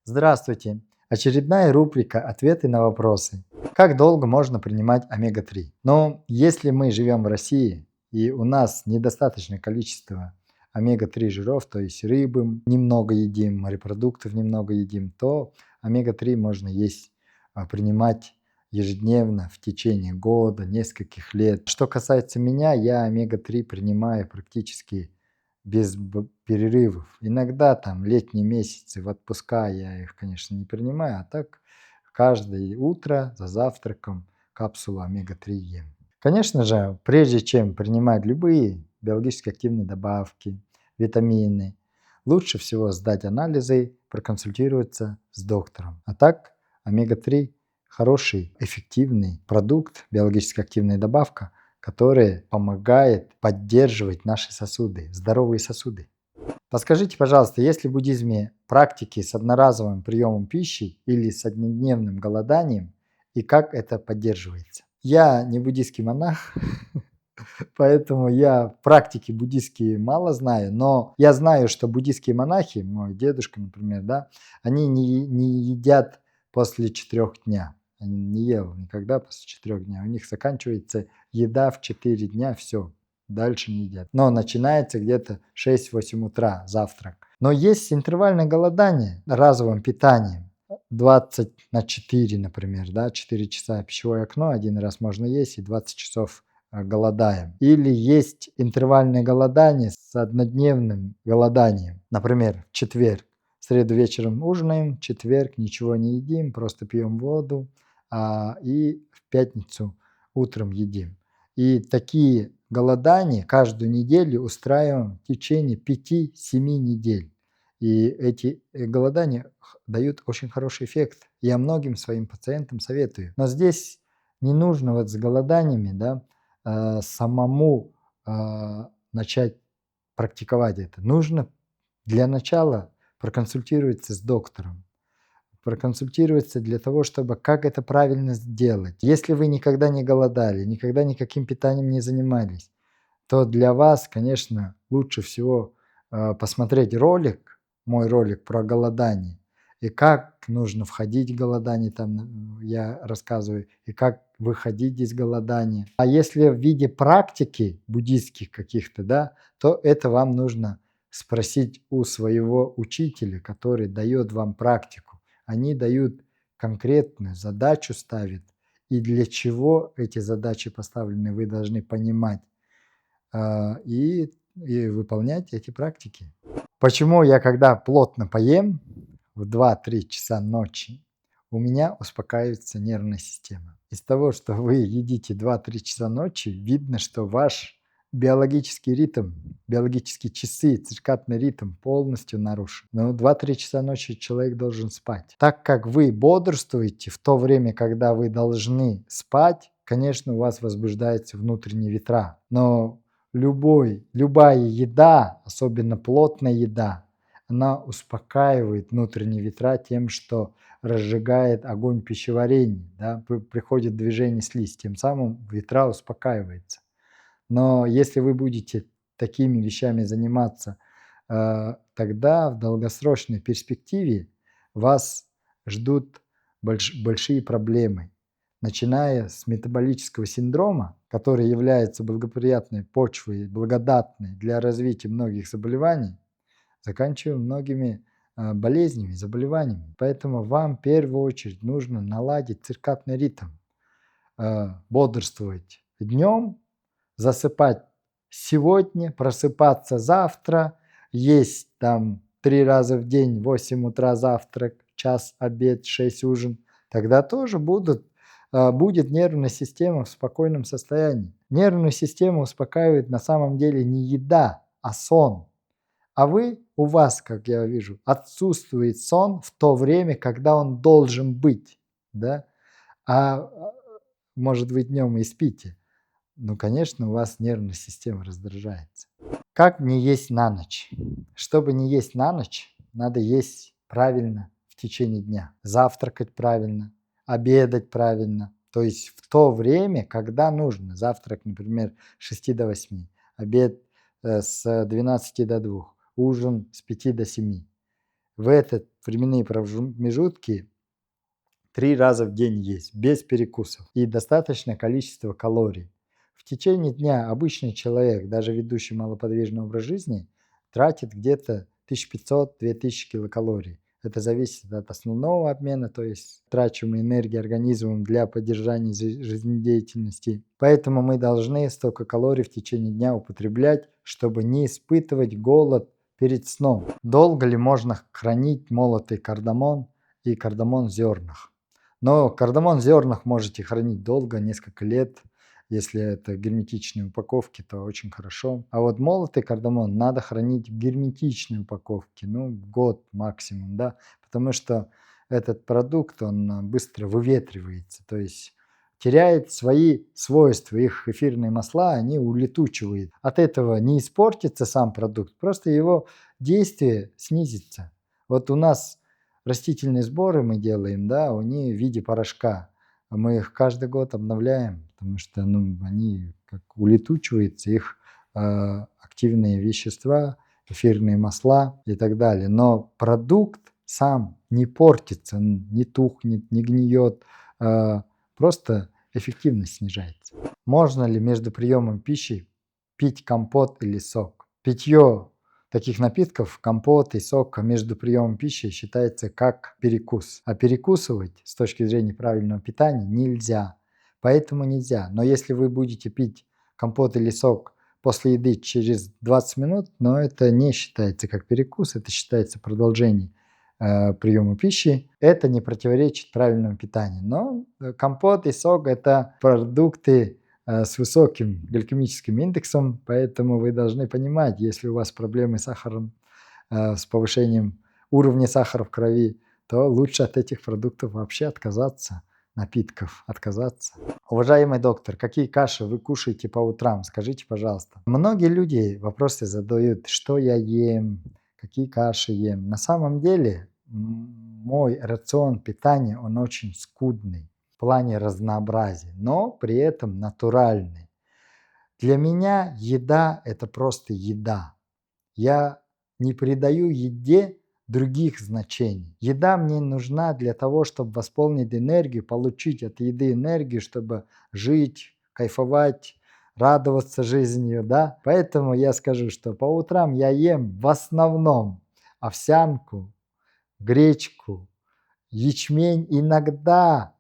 Здравствуйте! Очередная рубрика «Ответы на вопросы». Как долго можно принимать омега-3? Но если мы живем в России и у нас недостаточное количество омега-3 жиров, то есть рыбы немного едим, морепродуктов немного едим, то омега-3 можно есть, принимать ежедневно в течение года, нескольких лет. Что касается меня, я омега-3 принимаю практически без перерывов. Иногда там летние месяцы в отпуска я их, конечно, не принимаю, а так каждое утро за завтраком капсулу омега-3 ем. Конечно же, прежде чем принимать любые биологически активные добавки, витамины, лучше всего сдать анализы, проконсультироваться с доктором. А так, омега-3 хороший, эффективный продукт, биологически активная добавка, которая помогает поддерживать наши сосуды, здоровые сосуды. Подскажите, пожалуйста, есть ли в буддизме практики с одноразовым приемом пищи или с однодневным голоданием и как это поддерживается? Я не буддийский монах, поэтому я практики буддийские мало знаю, но я знаю, что буддийские монахи, мой дедушка, например, да, они не едят после 4 дня. Они не ел никогда после 4 дня. У них заканчивается еда в 4 дня, все, дальше не едят. Но начинается где-то 6-8 утра завтрак. Но есть интервальное голодание разовым питанием. 20/4, например, да, 4 часа пищевое окно, один раз можно есть и 20 часов голодаем. Или есть интервальное голодание с однодневным голоданием. Например, в четверг, в среду вечером ужинаем, в четверг ничего не едим, просто пьем воду, и в пятницу утром едим. И такие голодания каждую неделю устраиваем в течение 5-7 недель. И эти голодания дают очень хороший эффект. Я многим своим пациентам советую. Но здесь не нужно вот с голоданиями, да, самому начать практиковать это. Нужно для начала проконсультироваться с доктором. Проконсультироваться для того, чтобы как это правильно сделать. Если вы никогда не голодали, никогда никаким питанием не занимались, то для вас, конечно, лучше всего посмотреть ролик, мой ролик про голодание, и как нужно входить в голодание, там я рассказываю, и как выходить из голодания. А если в виде практики буддийских каких-то, да, то это вам нужно спросить у своего учителя, который дает вам практику. Они дают конкретную задачу, ставят, и для чего эти задачи поставлены, вы должны понимать и выполнять эти практики. Почему я когда плотно поем в 2-3 часа ночи, у меня успокаивается нервная система. Из того, что вы едите 2-3 часа ночи, видно, что ваш биологический ритм, биологические часы, циркадный ритм полностью нарушен. Но 2-3 часа ночи человек должен спать. Так как вы бодрствуете в то время, когда вы должны спать, конечно, у вас возбуждаются внутренние ветра. Но любая еда, особенно плотная еда, она успокаивает внутренние ветра тем, что разжигает огонь пищеварения, да, приходит движение слизи, тем самым ветра успокаивается. Но если вы будете такими вещами заниматься, тогда в долгосрочной перспективе вас ждут большие проблемы, начиная с метаболического синдрома, который является благоприятной почвой, благодатной для развития многих заболеваний, заканчивая многими болезнями, заболеваниями. Поэтому вам в первую очередь нужно наладить циркадный ритм, бодрствовать днем, засыпать сегодня, просыпаться завтра, есть там 3 раза в день, 8 утра завтрак, час обед, 6 ужин, тогда тоже будет нервная система в спокойном состоянии. Нервную систему успокаивает на самом деле не еда, а сон. А у вас, как я вижу, отсутствует сон в то время, когда он должен быть, да? А может быть, днем и спите. Ну, конечно, у вас нервная система раздражается. Как не есть на ночь? Чтобы не есть на ночь, надо есть правильно в течение дня. Завтракать правильно, обедать правильно. То есть в то время, когда нужно. Завтрак, например, с 6 до 8, обед с 12 до 2, ужин с 5 до 7. В этот временные промежутки 3 раза в день есть, без перекусов, и достаточное количество калорий. В течение дня обычный человек, даже ведущий малоподвижный образ жизни, тратит где-то 1500-2000 килокалорий. Это зависит от основного обмена, то есть трачимой энергии организмом для поддержания жизнедеятельности. Поэтому мы должны столько калорий в течение дня употреблять, чтобы не испытывать голод перед сном. Долго ли можно хранить молотый кардамон и кардамон в зернах? Но кардамон в зернах можете хранить долго, несколько лет. Если это герметичные упаковки, то очень хорошо. А вот молотый кардамон надо хранить в герметичной упаковке, ну, год максимум, да, потому что этот продукт, он быстро выветривается, то есть теряет свои свойства, их эфирные масла, они улетучивают. От этого не испортится сам продукт, просто его действие снизится. Вот у нас растительные сборы мы делаем, да, они в виде порошка. Мы их каждый год обновляем, потому что они как улетучиваются, их активные вещества, эфирные масла и так далее. Но продукт сам не портится, не тухнет, не гниет, просто эффективность снижается. Можно ли между приемом пищи пить компот или сок? Питье таких напитков, компот и сок между приемом пищи считается как перекус. А перекусывать с точки зрения правильного питания нельзя. Поэтому нельзя. Но если вы будете пить компот или сок после еды через 20 минут, но это не считается как перекус, это считается продолжение приема пищи. Это не противоречит правильному питанию. Но компот и сок – это продукты с высоким гликемическим индексом, поэтому вы должны понимать, если у вас проблемы с сахаром, с повышением уровня сахара в крови, то лучше от этих продуктов вообще отказаться, напитков отказаться. Уважаемый доктор, какие каши вы кушаете по утрам? Скажите, пожалуйста. Многие люди вопросы задают, что я ем, какие каши ем. На самом деле мой рацион питания, он очень скудный в плане разнообразия, но при этом натуральный. Для меня еда – это просто еда. Я не придаю еде других значений. Еда мне нужна для того, чтобы восполнить энергию, получить от еды энергию, чтобы жить, кайфовать, радоваться жизнью, да. Поэтому я скажу, что по утрам я ем в основном овсянку, гречку, ячмень, иногда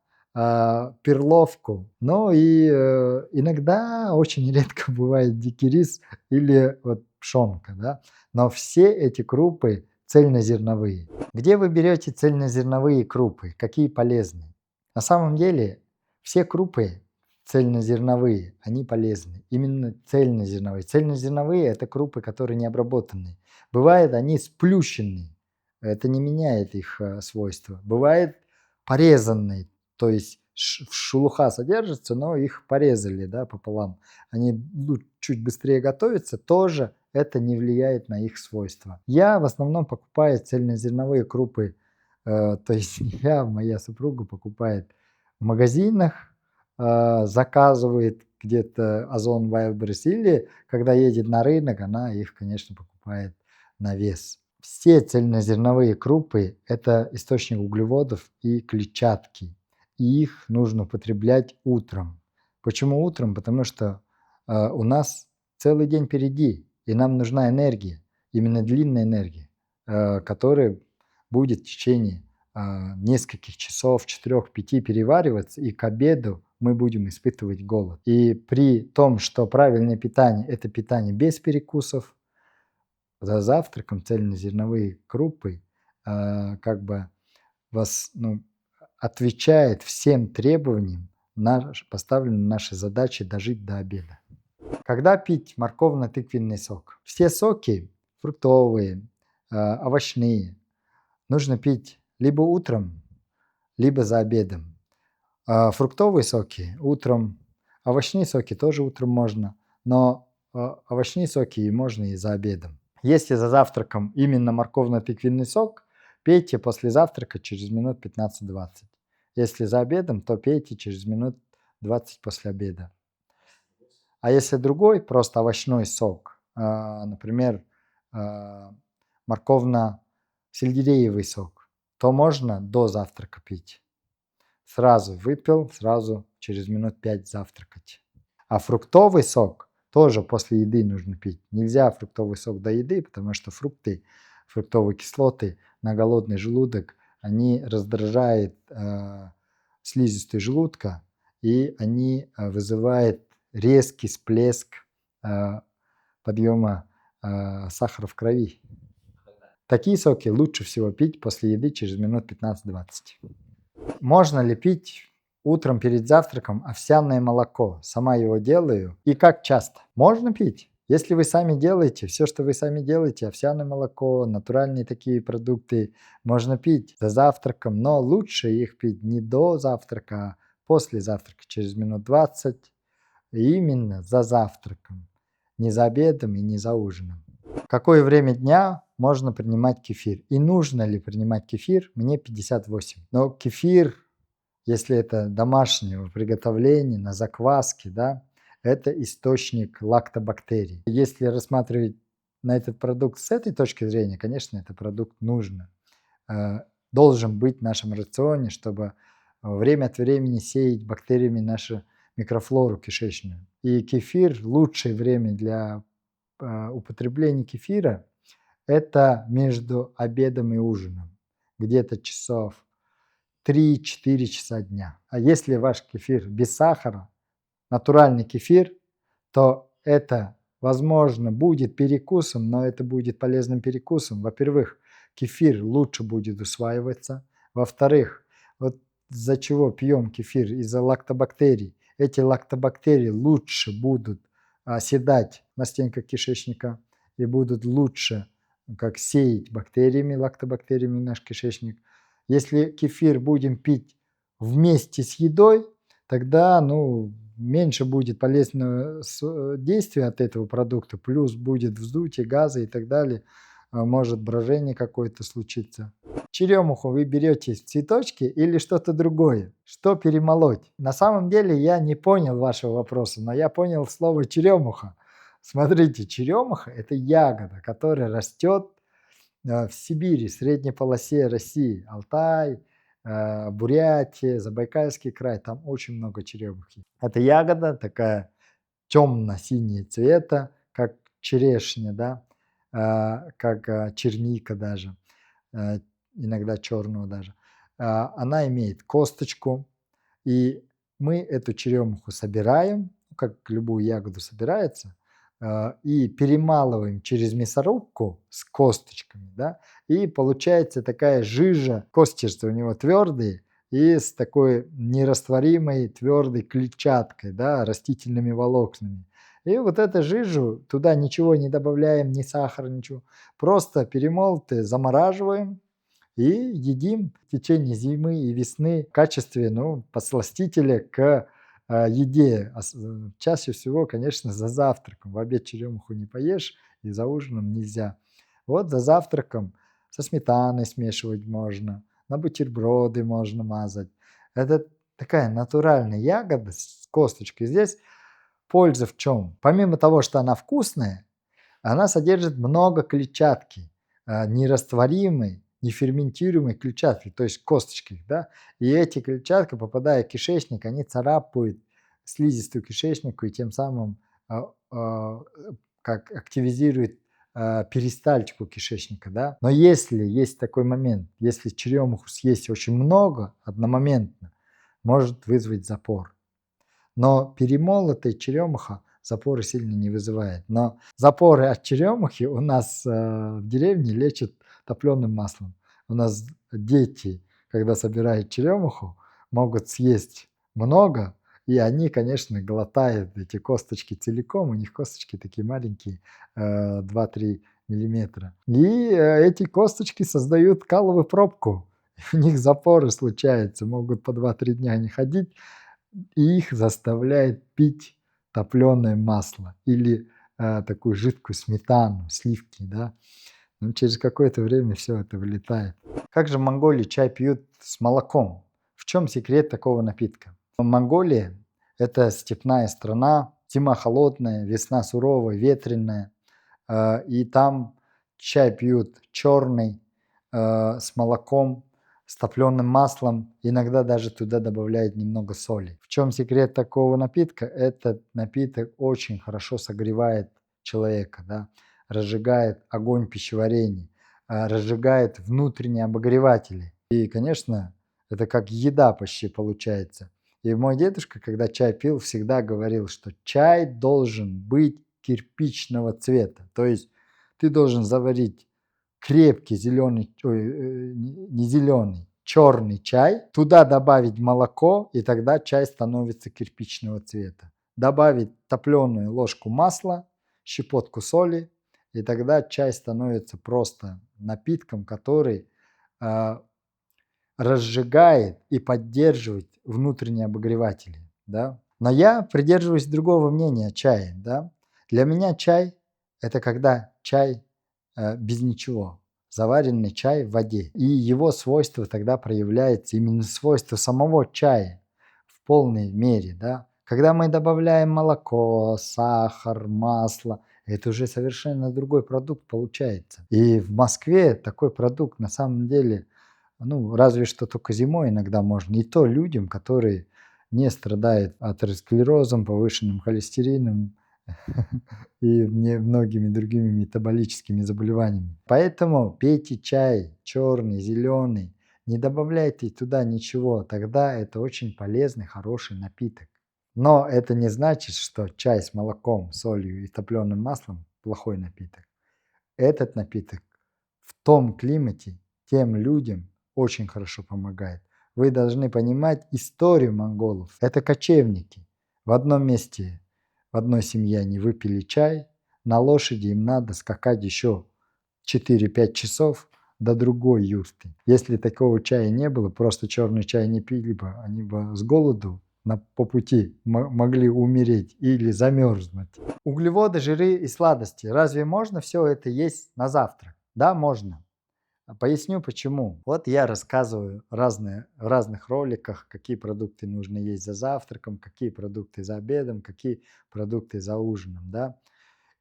перловку, ну и иногда, очень редко бывает дикий рис или вот пшенка, да. Но все эти крупы цельнозерновые. Где вы берете цельнозерновые крупы? Какие полезные? На самом деле все крупы цельнозерновые, они полезны. Именно цельнозерновые. Цельнозерновые – это крупы, которые не обработаны. Бывает, они сплющенные. Это не меняет их свойства. Бывает порезанные, то есть шелуха содержится, но их порезали, да, пополам. Они чуть быстрее готовятся, тоже это не влияет на их свойства. Я в основном покупаю цельнозерновые крупы, то есть моя супруга покупает в магазинах, заказывает где-то Озон Wildberries, или когда едет на рынок, она их, конечно, покупает на вес. Все цельнозерновые крупы – это источник углеводов и клетчатки, и их нужно употреблять утром. Почему утром? Потому что у нас целый день впереди, и нам нужна энергия, именно длинная энергия, которая будет в течение нескольких часов, 4-5 перевариваться, и к обеду мы будем испытывать голод. И при том, что правильное питание – это питание без перекусов, за завтраком цельнозерновые крупы как бы вас отвечает всем требованиям, поставленным нашей задачей дожить до обеда. Когда пить морковно-тыквенный сок? Все соки, фруктовые, овощные, нужно пить либо утром, либо за обедом. Фруктовые соки утром, овощные соки тоже утром можно, но овощные соки можно и за обедом. Если за завтраком именно морковно-тыквенный сок, пейте после завтрака через минут 15-20. Если за обедом, то пейте через минут 20 после обеда. А если другой, просто овощной сок, например, морковно-сельдереевый сок, то можно до завтрака пить. Сразу выпил, сразу через минут 5 завтракать. А фруктовый сок тоже после еды нужно пить. Нельзя фруктовый сок до еды, потому что фрукты, фруктовые кислоты на голодный желудок, они раздражают слизистую желудка, и они вызывают резкий всплеск подъема сахара в крови. Такие соки лучше всего пить после еды через минут 15-20. Можно ли пить утром перед завтраком овсяное молоко? Сама его делаю. И как часто? Можно пить. Если вы сами делаете, все, что вы сами делаете, овсяное молоко, натуральные такие продукты, можно пить за завтраком, но лучше их пить не до завтрака, а после завтрака, через минут 20, и именно за завтраком, не за обедом и не за ужином. В какое время дня можно принимать кефир? И нужно ли принимать кефир? Мне 58. Но кефир, если это домашнего приготовления, на закваске, да, это источник лактобактерий. Если рассматривать на этот продукт с этой точки зрения, конечно, этот продукт нужно. Должен быть в нашем рационе, чтобы время от времени сеять бактериями нашу микрофлору кишечную. И кефир, лучшее время для употребления кефира – это между обедом и ужином, где-то часов 3-4 часа дня. А если ваш кефир без сахара, натуральный кефир, то это, возможно, будет перекусом, но это будет полезным перекусом. Во-первых, кефир лучше будет усваиваться. Во-вторых, вот из-за чего пьем кефир? Из-за лактобактерий. Эти лактобактерии лучше будут оседать на стенках кишечника и будут лучше как сеять бактериями, лактобактериями наш кишечник. Если кефир будем пить вместе с едой, тогда меньше будет полезного действия от этого продукта, плюс будет вздутие, газы и так далее, может брожение какое-то случиться. Черемуху вы берете в цветочки или что-то другое? Что перемолоть? На самом деле я не понял вашего вопроса, но я понял слово черемуха. Смотрите, черемуха – это ягода, которая растет в Сибири, в средней полосе России, Алтай, Бурятия, Забайкальский край, там очень много черемухи. Это ягода такая темно-синего цвета, как черешня, да, как черника даже, иногда черного даже. Она имеет косточку, и мы эту черемуху собираем, как любую ягоду собирается, и перемалываем через мясорубку с косточками, да, и получается такая жижа, кости у него твердые, и с такой нерастворимой твердой клетчаткой, да, растительными волокнами. И вот эту жижу, туда ничего не добавляем, ни сахара, ничего, просто перемолотые замораживаем и едим в течение зимы и весны в качестве подсластителя к еде. Чаще всего, конечно, за завтраком. В обед черемуху не поешь и за ужином нельзя. Вот за завтраком со сметаной смешивать можно, на бутерброды можно мазать. Это такая натуральная ягода с косточкой. Здесь польза в чем? Помимо того, что она вкусная, она содержит много клетчатки, нерастворимой, неферментируемой клетчатки, то есть косточки, да, и эти клетчатки, попадая в кишечник, они царапают слизистую кишечнику и тем самым как активизируют перистальтику кишечника, да. Но если есть такой момент, если черемуху съесть очень много одномоментно, может вызвать запор. Но перемолотая черемуха запоры сильно не вызывает. Но запоры от черемухи у нас в деревне лечат топленым маслом. У нас дети, когда собирают черемуху, могут съесть много, и они, конечно, глотают эти косточки целиком. У них косточки такие маленькие, 2-3 миллиметра. И эти косточки создают каловую пробку. У них запоры случаются, могут по 2-3 дня не ходить, и их заставляет пить топленое масло или такую жидкую сметану, сливки, да. Но через какое-то время все это вылетает. Как же в Монголии чай пьют с молоком? В чем секрет такого напитка? Монголия – это степная страна, зима холодная, весна суровая, ветреная, и там чай пьют черный с молоком, с топленым маслом, иногда даже туда добавляют немного соли. В чем секрет такого напитка? Этот напиток очень хорошо согревает человека, да, разжигает огонь пищеварения, разжигает внутренние обогреватели. И, конечно, это как еда почти получается. И мой дедушка, когда чай пил, всегда говорил, что чай должен быть кирпичного цвета. То есть ты должен заварить крепкий зеленый, не зеленый, черный чай, туда добавить молоко, и тогда чай становится кирпичного цвета. Добавить топленую ложку масла, щепотку соли, и тогда чай становится просто напитком, который а, разжигает и поддерживает внутренние обогреватели. Да? Но я придерживаюсь другого мнения о чае. Да? Для меня чай – это когда чай без ничего, заваренный чай в воде. И его свойство тогда проявляется, именно свойство самого чая в полной мере. Да? Когда мы добавляем молоко, сахар, масло, это уже совершенно другой продукт получается. И в Москве такой продукт на самом деле, разве что только зимой иногда можно. И то людям, которые не страдают атеросклерозом, повышенным холестерином и многими другими метаболическими заболеваниями. Поэтому пейте чай черный, зеленый, не добавляйте туда ничего, тогда это очень полезный, хороший напиток. Но это не значит, что чай с молоком, солью и топленым маслом плохой напиток. Этот напиток в том климате тем людям очень хорошо помогает. Вы должны понимать историю монголов. Это кочевники. В одном месте, в одной семье они выпили чай, на лошади им надо скакать еще 4-5 часов до другой юрты. Если такого чая не было, просто черный чай не пили бы, они бы с голоду по пути могли умереть или замерзнуть. Углеводы, жиры и сладости. Разве можно все это есть на завтрак? Да, можно. Поясню почему. Вот я рассказываю в разных роликах, какие продукты нужно есть за завтраком, какие продукты за обедом, какие продукты за ужином. Да?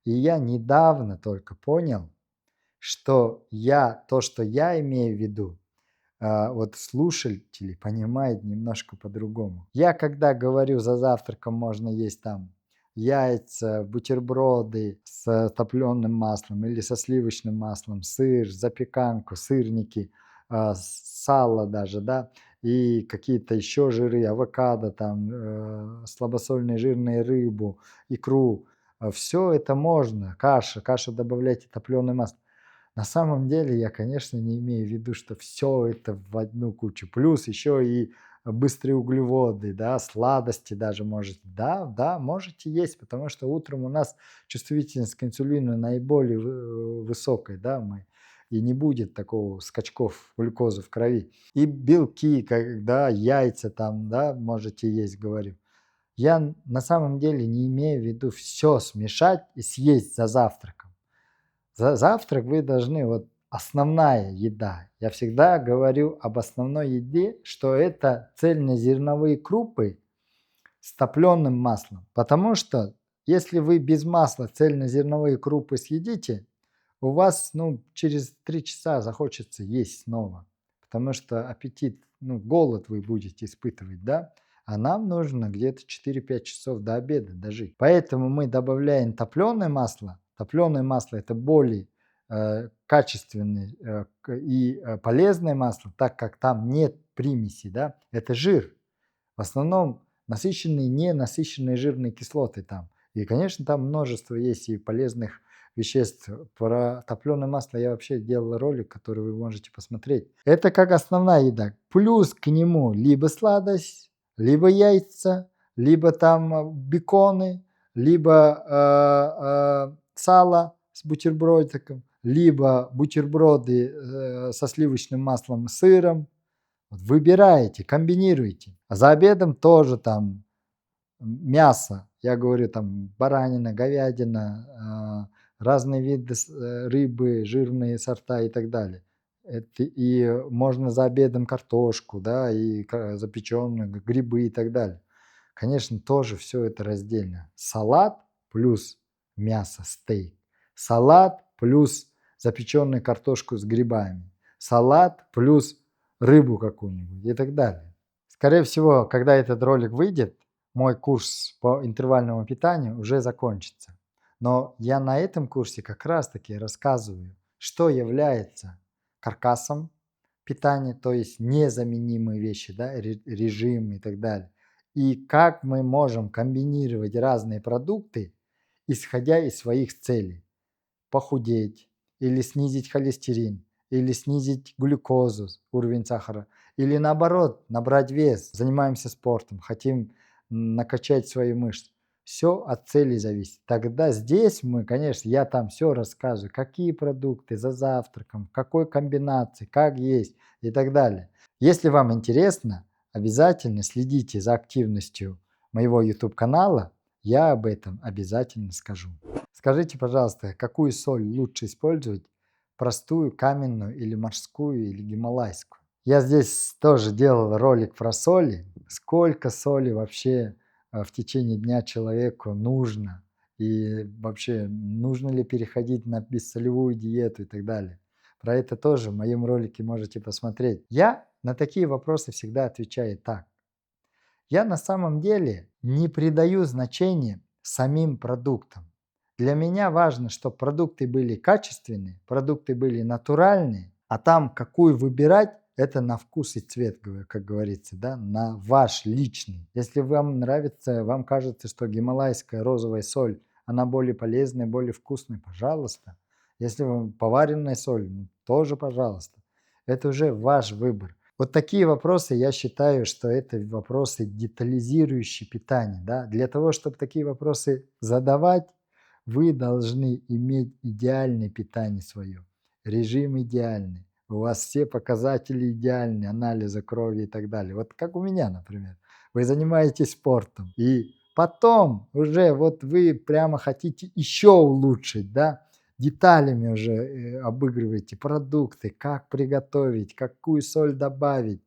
И я недавно только понял, что то, что я имею в виду, вот слушатели понимают немножко по-другому. Я когда говорю, за завтраком можно есть там яйца, бутерброды с топленым маслом или со сливочным маслом, сыр, запеканку, сырники, сало даже, да, и какие-то еще жиры, авокадо, там, слабосольные жирные рыбу, икру. Все это можно, каша добавляйте топленое масло. На самом деле я, конечно, не имею в виду, что все это в одну кучу. Плюс еще и быстрые углеводы, да, сладости даже можете. Да, можете есть, потому что утром у нас чувствительность к инсулину наиболее высокая, да, и не будет такого скачков глюкозы в крови. И белки, когда яйца там, да, можете есть, говорю. Я на самом деле не имею в виду все смешать и съесть за завтраком. За завтрак вы должны, вот основная еда. Я всегда говорю об основной еде, что это цельнозерновые крупы с топленым маслом. Потому что если вы без масла цельнозерновые крупы съедите, у вас через 3 часа захочется есть снова. Потому что аппетит, голод вы будете испытывать, да? А нам нужно где-то 4-5 часов до обеда дожить. Поэтому мы добавляем топленое масло. Топленое масло – это более качественное и полезное масло, так как там нет примеси, да? Это жир. В основном насыщенные, ненасыщенные жирные кислоты там. И, конечно, там множество есть и полезных веществ. Про топленое масло я вообще делал ролик, который вы можете посмотреть. Это как основная еда. Плюс к нему либо сладость, либо яйца, либо там беконы, либо сало с бутербродиком, либо бутерброды со сливочным маслом, сыром. Вот выбираете, комбинируете. А за обедом тоже там мясо. Я говорю, там баранина, говядина, разные виды рыбы, жирные сорта и так далее. И можно за обедом картошку, да, и запеченную, грибы и так далее. Конечно, тоже все это раздельно. Салат плюс мясо, стейк. Салат плюс запеченную картошку с грибами. Салат плюс рыбу какую-нибудь и так далее. Скорее всего, когда этот ролик выйдет, мой курс по интервальному питанию уже закончится. Но я на этом курсе как раз-таки рассказываю, что является каркасом питания, то есть незаменимые вещи, да, режим и так далее. И как мы можем комбинировать разные продукты, исходя из своих целей. Похудеть, или снизить холестерин, или снизить глюкозу, уровень сахара, или наоборот, набрать вес, занимаемся спортом, хотим накачать свои мышцы. Все от цели зависит. Тогда здесь мы, конечно, я там все рассказываю, какие продукты за завтраком, какой комбинации, как есть и так далее. Если вам интересно, обязательно следите за активностью моего YouTube канала, я об этом обязательно скажу. Скажите, пожалуйста, какую соль лучше использовать? Простую, каменную или морскую или гималайскую? Я здесь тоже делал ролик про соли. Сколько соли вообще в течение дня человеку нужно? И вообще, нужно ли переходить на бессолевую диету и так далее? Про это тоже в моем ролике можете посмотреть. Я на такие вопросы всегда отвечаю так. Я на самом деле не придаю значения самим продуктам. Для меня важно, чтобы продукты были качественные, продукты были натуральные, а там какую выбирать, это на вкус и цвет, как говорится, да, на ваш личный. Если вам нравится, вам кажется, что гималайская розовая соль, она более полезная, более вкусная, пожалуйста. Если вам поваренная соль, тоже пожалуйста. Это уже ваш выбор. Вот такие вопросы, я считаю, что это вопросы детализирующие питание. Да? Для того, чтобы такие вопросы задавать, вы должны иметь идеальное питание свое, режим идеальный, у вас все показатели идеальные, анализы крови и так далее. Вот как у меня, например. Вы занимаетесь спортом, и потом уже вот вы прямо хотите еще улучшить, да, деталями уже обыгрываете продукты, как приготовить, какую соль добавить,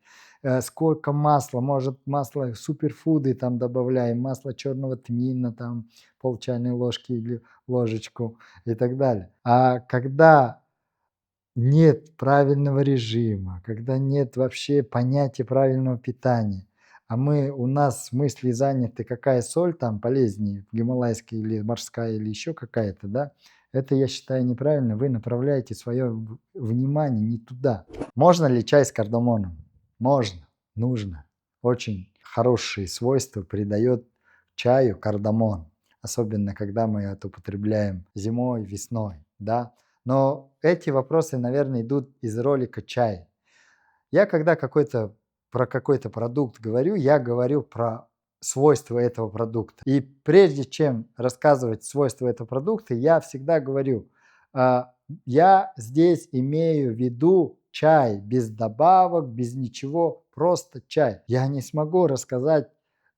сколько масла, может масло суперфуды там добавляем, масло черного тмина там пол чайной ложки или ложечку и так далее. А когда нет правильного режима, когда нет вообще понятия правильного питания, а у нас мысли заняты, какая соль там полезнее, гималайская или морская или еще какая-то, да, это, я считаю, неправильно. Вы направляете свое внимание не туда. Можно ли чай с кардамоном? Можно, нужно. Очень хорошие свойства придает чаю кардамон, особенно когда мы это употребляем зимой, весной, да. Но эти вопросы, наверное, идут из ролика «Чай». Я когда про какой-то продукт говорю, я говорю про свойства этого продукта. И прежде чем рассказывать свойства этого продукта, я всегда говорю, я здесь имею в виду чай без добавок, без ничего, просто чай. Я не смогу рассказать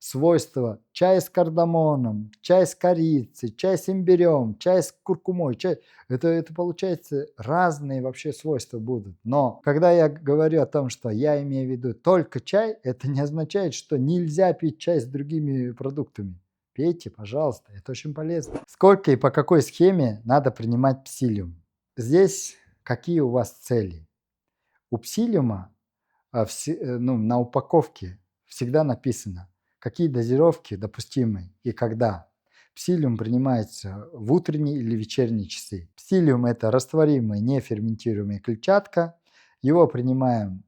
свойства чая с кардамоном, чай с корицей, чай с имбирем, чай с куркумой, чай. Это получается разные вообще свойства будут. Но когда я говорю о том, что я имею в виду только чай, это не означает, что нельзя пить чай с другими продуктами. Пейте, пожалуйста, это очень полезно. Сколько и по какой схеме надо принимать псилиум? Здесь какие у вас цели? У псилиума на упаковке всегда написано, какие дозировки допустимы и когда. Псилиум принимается в утренние или вечерние часы. Псилиум – это растворимая неферментируемая клетчатка. Его принимаем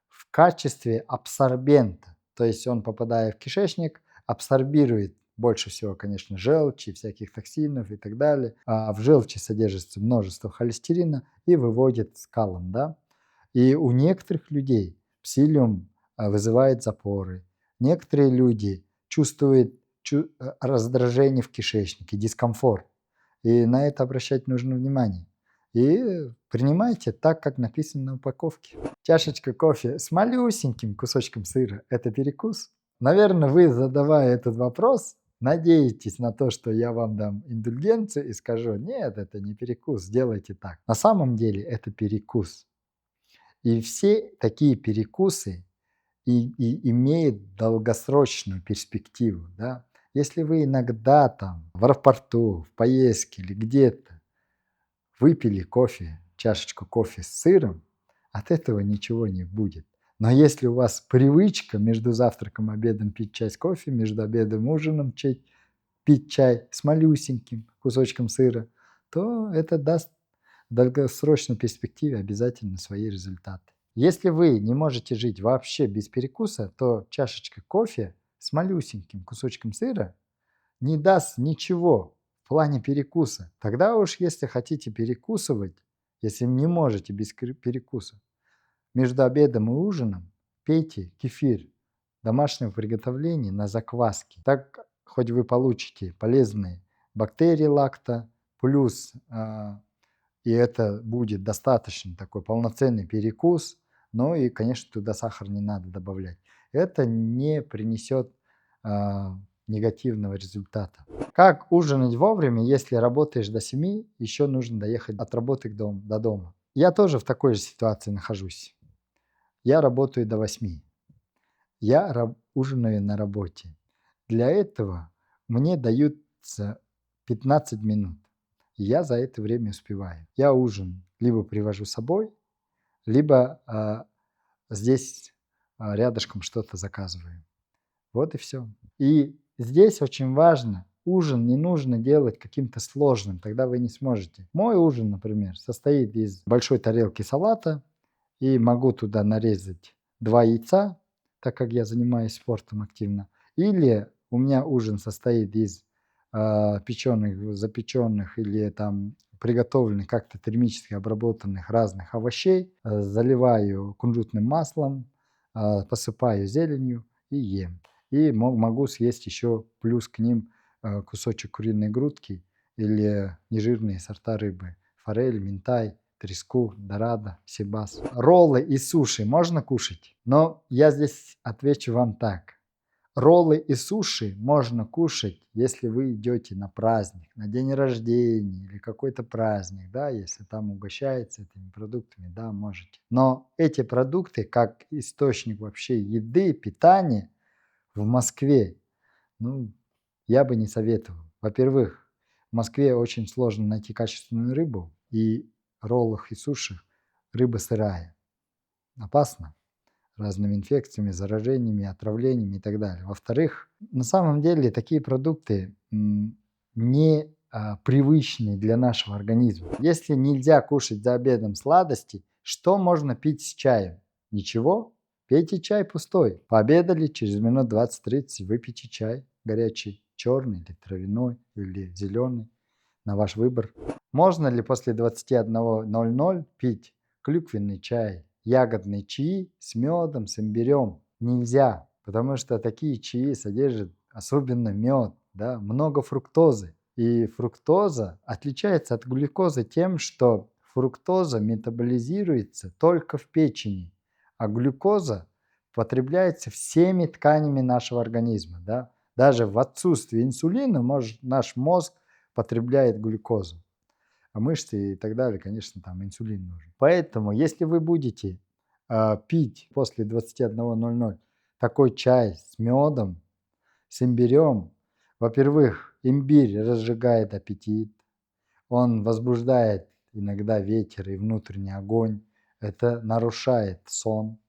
в качестве абсорбента, то есть он, попадая в кишечник, абсорбирует больше всего, конечно, желчи, всяких токсинов и так далее. А в желчи содержится множество холестерина и выводит скалом, да. И у некоторых людей псилиум вызывает запоры. Некоторые люди чувствуют раздражение в кишечнике, дискомфорт. И на это обращать нужно внимание. И принимайте так, как написано на упаковке. Чашечка кофе с малюсеньким кусочком сыра – это перекус? Наверное, вы, задавая этот вопрос, надеетесь на то, что я вам дам индульгенцию и скажу, нет, это не перекус, сделайте так. На самом деле это перекус. И все такие перекусы и имеют долгосрочную перспективу. Да? Если вы иногда там в аэропорту, в поездке или где-то выпили кофе, чашечку кофе с сыром, от этого ничего не будет. Но если у вас привычка между завтраком и обедом пить чай с кофе, между обедом и ужином пить чай с малюсеньким кусочком сыра, то это даст в долгосрочной перспективе обязательно свои результаты. Если вы не можете жить вообще без перекуса, то чашечка кофе с малюсеньким кусочком сыра не даст ничего в плане перекуса. Тогда уж если хотите перекусывать, если не можете без перекуса, между обедом и ужином пейте кефир домашнего приготовления на закваске. Так хоть вы получите полезные бактерии лакто, плюс и это будет достаточно такой полноценный перекус, но и, конечно, туда сахар не надо добавлять. Это не принесет негативного результата. Как ужинать вовремя, если работаешь до 7, еще нужно доехать от работы до дома? Я тоже в такой же ситуации нахожусь. Я работаю до 8. Я ужинаю на работе. Для этого мне даются 15 минут. Я за это время успеваю. Я ужин либо привожу с собой, либо здесь рядышком что-то заказываю. Вот и все. И здесь очень важно, ужин не нужно делать каким-то сложным, тогда вы не сможете. Мой ужин, например, состоит из большой тарелки салата, и могу туда нарезать 2 яйца, так как я занимаюсь спортом активно. Или у меня ужин состоит из печеных, запеченных или там приготовленных как-то термически обработанных разных овощей, заливаю кунжутным маслом, посыпаю зеленью и ем. И могу съесть еще плюс к ним кусочек куриной грудки или нежирные сорта рыбы. Форель, минтай, треску, дорадо, сибас. Роллы и суши можно кушать? Но я здесь отвечу вам так. Роллы и суши можно кушать, если вы идете на праздник, на день рождения или какой-то праздник, да, если там угощается этими продуктами, да, можете. Но эти продукты, как источник вообще еды, питания в Москве, ну, я бы не советовал. Во-первых, в Москве очень сложно найти качественную рыбу, и в роллах и сушах рыба сырая. Опасно разными инфекциями, заражениями, отравлениями и так далее. Во-вторых, на самом деле такие продукты не привычны для нашего организма. Если нельзя кушать за обедом сладости, что можно пить с чаем? Ничего. Пейте чай пустой. Пообедали, через минут 20-30 выпейте чай горячий, черный или травяной, или зеленый, на ваш выбор. Можно ли после 21:00 пить клюквенный чай, ягодный чаи с медом, с имбирем? Нельзя, потому что такие чаи содержат, особенно мед, да, много фруктозы. И фруктоза отличается от глюкозы тем, что фруктоза метаболизируется только в печени, а глюкоза потребляется всеми тканями нашего организма. Да? Даже в отсутствии инсулина наш мозг потребляет глюкозу. А мышцы и так далее, конечно, там инсулин нужен. Поэтому, если вы будете пить после 21:00 такой чай с медом, с имбирем, во-первых, имбирь разжигает аппетит, он возбуждает иногда ветер и внутренний огонь, это нарушает сон.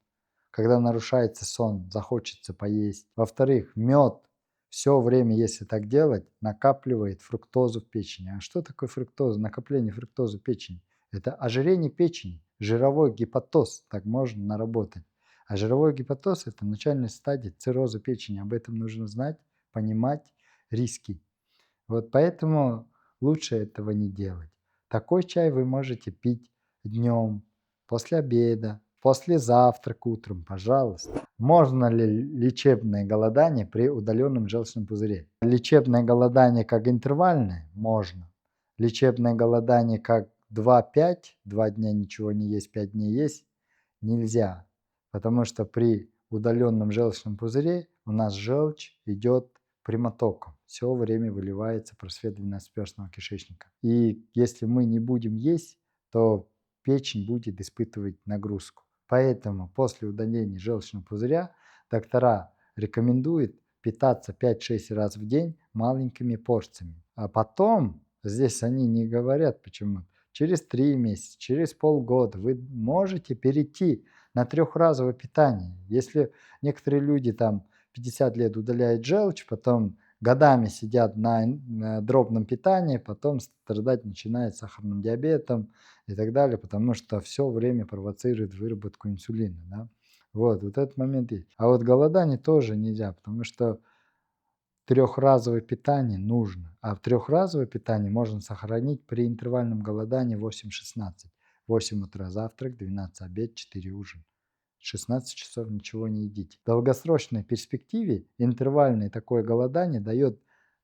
Когда нарушается сон, захочется поесть. Во-вторых, мед все время, если так делать, накапливает фруктозу в печени. А что такое фруктоза? Накопление фруктозы в печени. Это ожирение печени, жировой гепатоз, так можно наработать. А жировой гепатоз – это начальная стадия цирроза печени. Об этом нужно знать, понимать риски. Вот поэтому лучше этого не делать. Такой чай вы можете пить днем, после обеда, после завтрака утром, пожалуйста. Можно ли лечебное голодание при удаленном желчном пузыре? Лечебное голодание как интервальное? Можно. Лечебное голодание как 2-5, 2 дня ничего не есть, 5 дней есть? Нельзя. Потому что при удаленном желчном пузыре у нас желчь идет прямотоком. Все время выливается просвет двенадцатиперстного кишечника. И если мы не будем есть, то печень будет испытывать нагрузку. Поэтому после удаления желчного пузыря доктора рекомендуют питаться 5-6 раз в день маленькими порциями. А потом, здесь они не говорят почему, через 3 месяца, через полгода вы можете перейти на трехразовое питание. Если некоторые люди там 50 лет удаляют желчь, потом годами сидят на дробном питании, потом страдать начинает сахарным диабетом и так далее, потому что все время провоцирует выработку инсулина. Да? Вот этот момент есть. А вот голодание тоже нельзя, потому что трехразовое питание нужно. А в трехразовое питание можно сохранить при интервальном голодании 8-16. 8 утра завтрак, 12 обед, 4 ужин. 16 часов ничего не едите. В долгосрочной перспективе интервальное такое голодание дает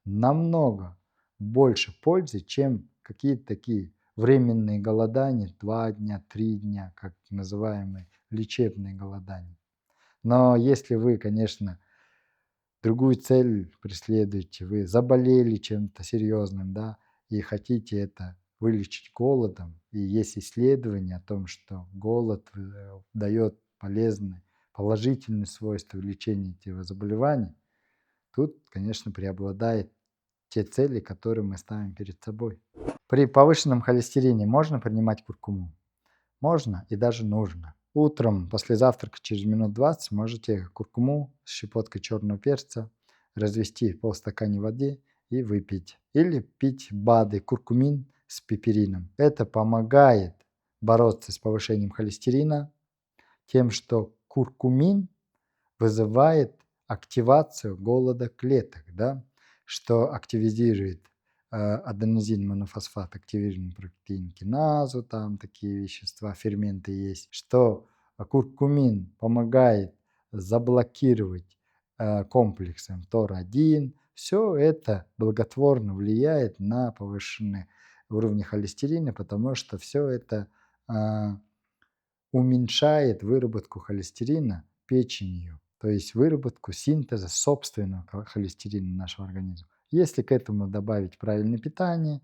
намного больше пользы, чем какие-то такие временные голодания, 2 дня, 3 дня, как называемые лечебные голодания. Но если вы, конечно, другую цель преследуете, вы заболели чем-то серьезным, да, и хотите это вылечить голодом, и есть исследования о том, что голод дает полезные, положительные свойства в лечении этого заболевания, тут, конечно, преобладает те цели, которые мы ставим перед собой. При повышенном холестерине можно принимать куркуму? Можно и даже нужно. Утром после завтрака через минут 20 можете куркуму с щепоткой черного перца развести в полстакане воды и выпить. Или пить БАДы куркумин с пеперином. Это помогает бороться с повышением холестерина тем, что куркумин вызывает активацию голода клеток, да, что активизирует аденозин-монофосфат, активированный протеин киназу, там такие вещества, ферменты есть, что куркумин помогает заблокировать комплекс МТОР-1. Все это благотворно влияет на повышенные уровни холестерина, потому что все это уменьшает выработку холестерина печенью, то есть выработку синтеза собственного холестерина нашего организма. Если к этому добавить правильное питание,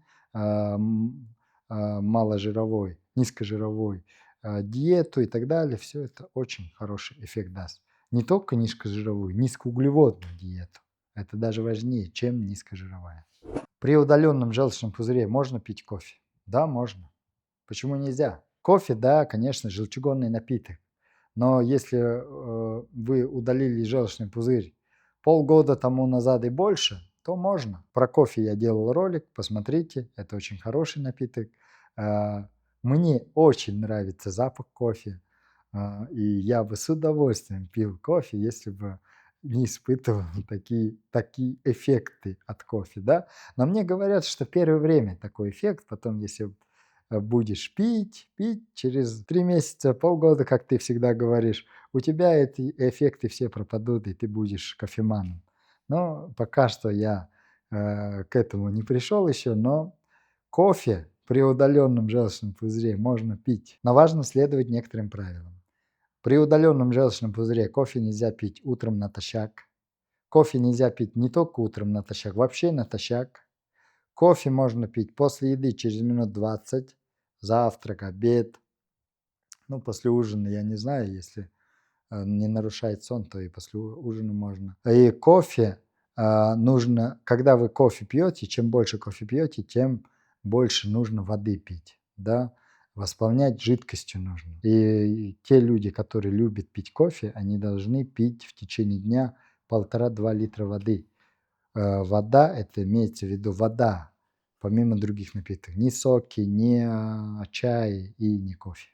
маложировой, низкожировой диету и так далее, все это очень хороший эффект даст. Не только низкожировую, низкоуглеводную диету. Это даже важнее, чем низкожировая. При удаленном желчном пузыре можно пить кофе? Да, можно. Почему нельзя? Кофе, да, конечно, желчегонный напиток. Но если вы удалили желчный пузырь полгода тому назад и больше, то можно. Про кофе я делал ролик, посмотрите, это очень хороший напиток. Мне очень нравится запах кофе, и я бы с удовольствием пил кофе, если бы не испытывал такие эффекты от кофе, да. Но мне говорят, что первое время такой эффект, потом, если будешь пить, через 3 месяца, полгода, как ты всегда говоришь, у тебя эти эффекты все пропадут, и ты будешь кофеманом. Но пока что я к этому не пришел еще, но кофе при удаленном желчном пузыре можно пить, но важно следовать некоторым правилам. При удаленном желчном пузыре кофе нельзя пить утром натощак. Кофе нельзя пить не только утром натощак, вообще натощак. Кофе можно пить после еды через минут 20, завтрак, обед. Ну, после ужина, я не знаю, если не нарушает сон, то и после ужина можно. И кофе нужно, когда вы кофе пьете, чем больше кофе пьете, тем больше нужно воды пить, да, восполнять жидкостью нужно. И те люди, которые любят пить кофе, они должны пить в течение дня 1,5-2 литра воды. Вода, это имеется в виду вода, помимо других напитков, не соки, не чай и не кофе.